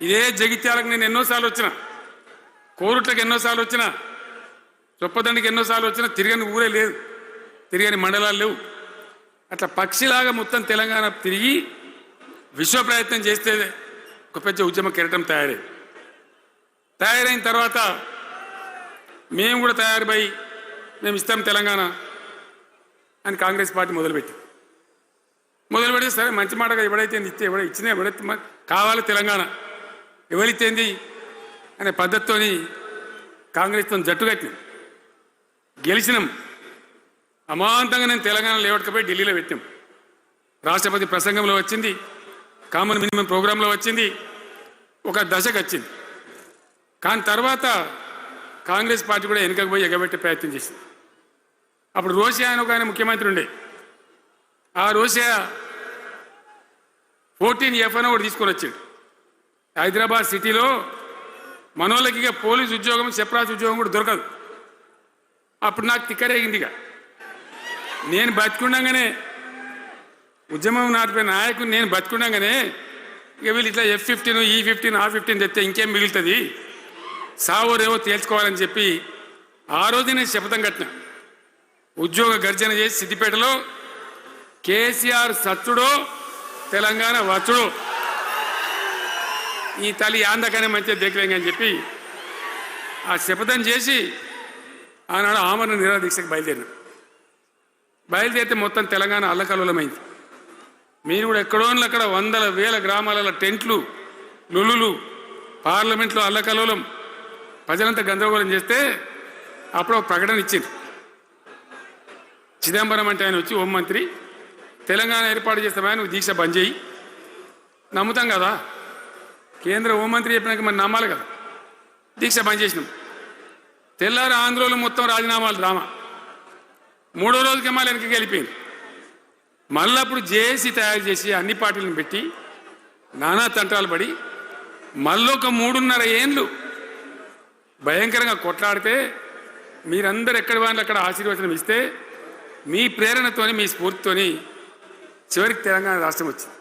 ఇదే జగిత్యాలకు నేను ఎన్నోసార్లు వచ్చిన, కోరుట్లకు ఎన్నోసార్లు వచ్చిన, చొప్పదండికి ఎన్నోసార్లు వచ్చిన, తిరగని ఊరే లేదు, తిరగని మండలాలు లేవు. అట్లా పక్షిలాగా మొత్తం తెలంగాణ తిరిగి విశ్వ ప్రయత్నం చేస్తే ఒక పెద్ద ఉద్యమ కెరటం తయారైన తర్వాత మేము కూడా తయారుపై మేము ఇస్తాం తెలంగాణ అని కాంగ్రెస్ పార్టీ మొదలుపెడితే సరే మంచి మాటగా ఎవడైతే ఇస్తే ఇచ్చినా ఎవడైతే కావాలి తెలంగాణ ఎవరితేంది అనే పద్ధతితో కాంగ్రెస్తో జట్టు కట్టినాం, గెలిచినాం. అమాంతంగా నేను తెలంగాణ లేవట్టుకపోయి ఢిల్లీలో పెట్టాం. రాష్ట్రపతి ప్రసంగంలో వచ్చింది, కామన్ మినిమం ప్రోగ్రాంలో వచ్చింది, ఒక దశకు వచ్చింది. కానీ తర్వాత కాంగ్రెస్ పార్టీ కూడా వెనుకకు పోయి ఎగబెట్టే ప్రయత్నం చేసింది. అప్పుడు రోషియా అని ఒక ఆయన ముఖ్యమంత్రి ఉండే, ఆ రోషియా 14F అని ఒకటి తీసుకొని వచ్చాడు. హైదరాబాద్ సిటీలో మనోళ్ళకి ఇక పోలీసు ఉద్యోగం చెప్రాసి ఉద్యోగం కూడా దొరకదు. అప్పుడు నాకు తిక్కరేగిందిగా, నేను బతికుండగానే ఉద్యమం నాటిపోయిన నాయకుని నేను బతికుండగానే ఇక వీళ్ళు ఇట్లా F-15 E-15 R-15 తెస్తే ఇంకేం మిగులుతుంది, సావోరేవో తేల్చుకోవాలని చెప్పి ఆ రోజు నేను శపథం కట్టిన. ఉద్యోగ గర్జన చేసి సిద్దిపేటలో కేసీఆర్ సచ్చుడో తెలంగాణ వచ్చుడో, ఈ తల్లి ఆందకనే మంచిగా దేకలేంగని చెప్పి ఆ శపథం చేసి ఆనాడు ఆమరణ నిరాహార దీక్షకు బయలుదేరితే మొత్తం తెలంగాణ అల్లకల్లోలమైంది. మీరు కూడా ఎక్కడో అక్కడ వందల వేల గ్రామాలలో టెంట్లు, లులులు, పార్లమెంట్లో అల్లకల్లోలం, ప్రజలంతా గందరగోళం చేస్తే అప్పుడు ఒక ప్రకటన ఇచ్చింది. చిదంబరం అంటే ఆయన వచ్చి హోంమంత్రి, తెలంగాణ ఏర్పాటు చేస్తామని నువ్వు దీక్ష బంద్ చేయి. నమ్ముతాం కదా, కేంద్ర హోంమంత్రి చెప్పినాక మరి నమ్మాలి కదా. దీక్ష బంద్ చేసినాం. తెల్లారి ఆంధ్రోలు మొత్తం రాజీనామాలు డ్రామా. 3వ రోజుకి మళ్ళీ వెనక్కి వెళ్ళిపోయింది. మళ్ళీ అప్పుడు జేఏసీ తయారు చేసి అన్ని పార్టీలను పెట్టి నానా తంటాలు పడి మళ్ళొక 3.5 ఏళ్ళు భయంకరంగా కొట్లాడితే మీరందరూ ఎక్కడి వాళ్ళు అక్కడ ఆశీర్వచనం ఇస్తే మీ ప్రేరణతోని మీ స్ఫూర్తితోని చివరికి తెలంగాణ రాష్ట్రం వచ్చింది.